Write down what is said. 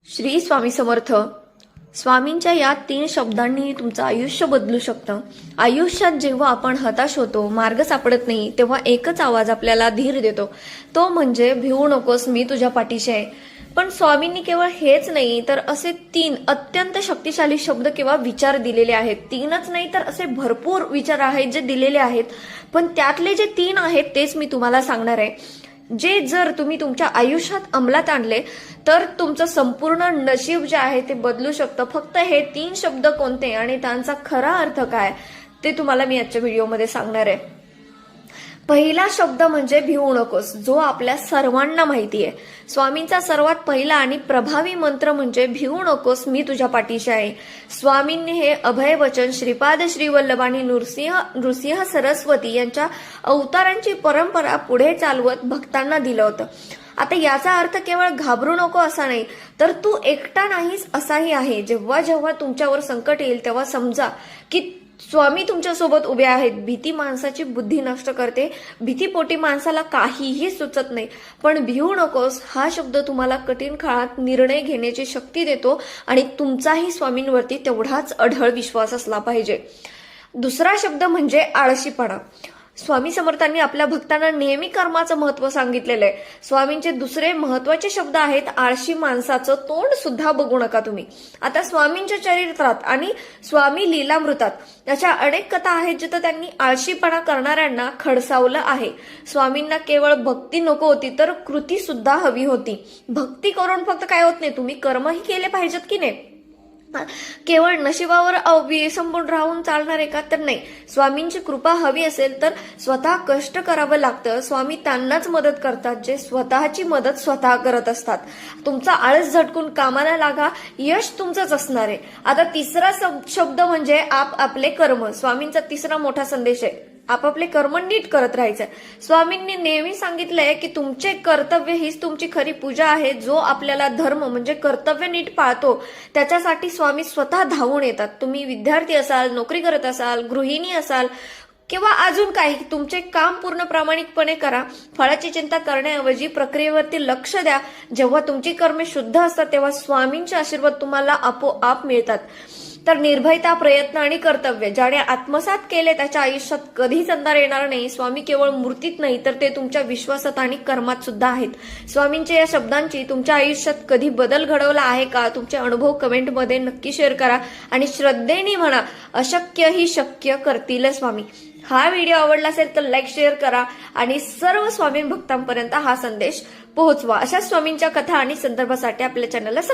श्री स्वामी समर्थ. स्वामींच्या या 3 शब्दांनी तुमचं आयुष्य बदलू शकतं. आयुष्यात जेव्हा आपण हताश होतो, मार्ग सापडत नाही, तेव्हा एकच आवाज आपल्याला धीर देतो, तो म्हणजे भिवू नकोस, मी तुझ्या पाठीशी आहे. पण स्वामींनी केवळ हेच नाही तर असे 3 अत्यंत शक्तिशाली शब्द किंवा विचार दिलेले आहेत. 3च नाही तर असे भरपूर विचार आहेत जे दिलेले आहेत. पण त्यातले जे 3 आहेत तेच मी तुम्हाला सांगणार आहे, जे जर तुम्ही तुमच्या आयुष्यात अंमलात आणले तर तुमचं संपूर्ण नशीब जे आहे ते बदलू शकतं. फक्त हे 3 शब्द कोणते आणि त्यांचा खरा अर्थ काय ते तुम्हाला मी आजच्या व्हिडिओमध्ये सांगणार आहे. पहिला शब्द म्हणजे भिवू नकोस, जो आपल्या सर्वांना माहिती आहे. स्वामींचा सर्वात पहिला आणि प्रभावी मंत्र म्हणजे भिवू नकोस, मी तुझ्या पाठीशी आहे. स्वामींनी हे अभय वचन श्रीपाद श्रीवल्लभ आणि नृसिंह सरस्वती यांच्या अवतारांची परंपरा पुढे चालवत भक्तांना दिलं होतं. आता याचा अर्थ केवळ घाबरू नको असा नाही, तर तू एकटा नाहीस असाही आहे. जेव्हा जेव्हा तुमच्यावर संकट येईल तेव्हा समजा की स्वामी तुमच्यासोबत उभे आहेत. भीती माणसाची बुद्धी नष्ट करते, भीतीपोटी माणसाला काहीही सुचत नाही. पण भिवू नकोस हा शब्द तुम्हाला कठीण काळात निर्णय घेण्याची शक्ती देतो आणि तुमचाही स्वामींवरती तेवढाच अढळ विश्वास असला पाहिजे. दुसरा शब्द म्हणजे आळशीपणा. स्वामी समर्थांनी आपल्या भक्तांना नेहमी कर्माचं महत्व सांगितलेलं आहे. स्वामींचे दुसरे महत्वाचे शब्द आहेत, आळशी माणसाचं तोंड सुद्धा बघू नका तुम्ही. आता स्वामींच्या चरित्रात आणि स्वामी लीलामृतात अशा अनेक कथा आहेत जिथं त्यांनी आळशीपणा करणाऱ्यांना खडसावलं आहे. स्वामींना केवळ भक्ती नको होती तर कृती सुद्धा हवी होती. भक्ती करून फक्त काय होत नाही, तुम्ही कर्मही केले पाहिजेत की नाही. केवळ नशिबावर अवलंबून राहून चालणार आहे का, तर नाही. स्वामींची कृपा हवी असेल तर स्वतः कष्ट करावं लागतं. स्वामी त्यांनाच मदत करतात जे स्वतःची मदत स्वतः करत असतात. तुमचा आळस झटकून कामाला लागा, यश तुमचंच असणार आहे. आता तिसरा शब्द म्हणजे आपले कर्म. स्वामींचा तिसरा मोठा संदेश आहे, आपापले कर्म नीट करत राहायचं. स्वामींनी नेहमी सांगितलंय की तुमचे कर्तव्य हीच तुमची खरी पूजा आहे. जो आपल्याला धर्म म्हणजे कर्तव्य नीट पाळतो त्याच्यासाठी स्वामी स्वतः धावून येतात. तुम्ही विद्यार्थी असाल, नोकरी करत असाल, गृहिणी असाल किंवा अजून काही, तुमचे काम पूर्ण प्रामाणिकपणे करा. फळाची चिंता करण्याऐवजी प्रक्रियेवरती लक्ष द्या. जेव्हा तुमची कर्मे शुद्ध असतात तेव्हा स्वामींचे आशीर्वाद तुम्हाला आपोआप मिळतात. तर निर्भयता, प्रयत्न आणि कर्तव्य ज्याने आत्मसात केले त्याच्या आयुष्यात कधीच अंधार येणार नाही. स्वामी केवळ मूर्तीत नाही तर ते तुमच्या विश्वासात आणि कर्मात सुद्धा आहेत. स्वामींच्या या शब्दांची तुमच्या आयुष्यात कधी बदल घडवला आहे का, तुमचे अनुभव कमेंटमध्ये नक्की शेअर करा आणि श्रद्धेने म्हणा, अशक्य ही शक्य करतील स्वामी. हा व्हिडिओ आवडला असेल तर लाईक, शेअर करा आणि सर्व स्वामी भक्तांपर्यंत हा संदेश पोहोचवा. अशा स्वामींच्या कथा आणि संदर्भासाठी आपल्या चॅनलला सबस्क्राईब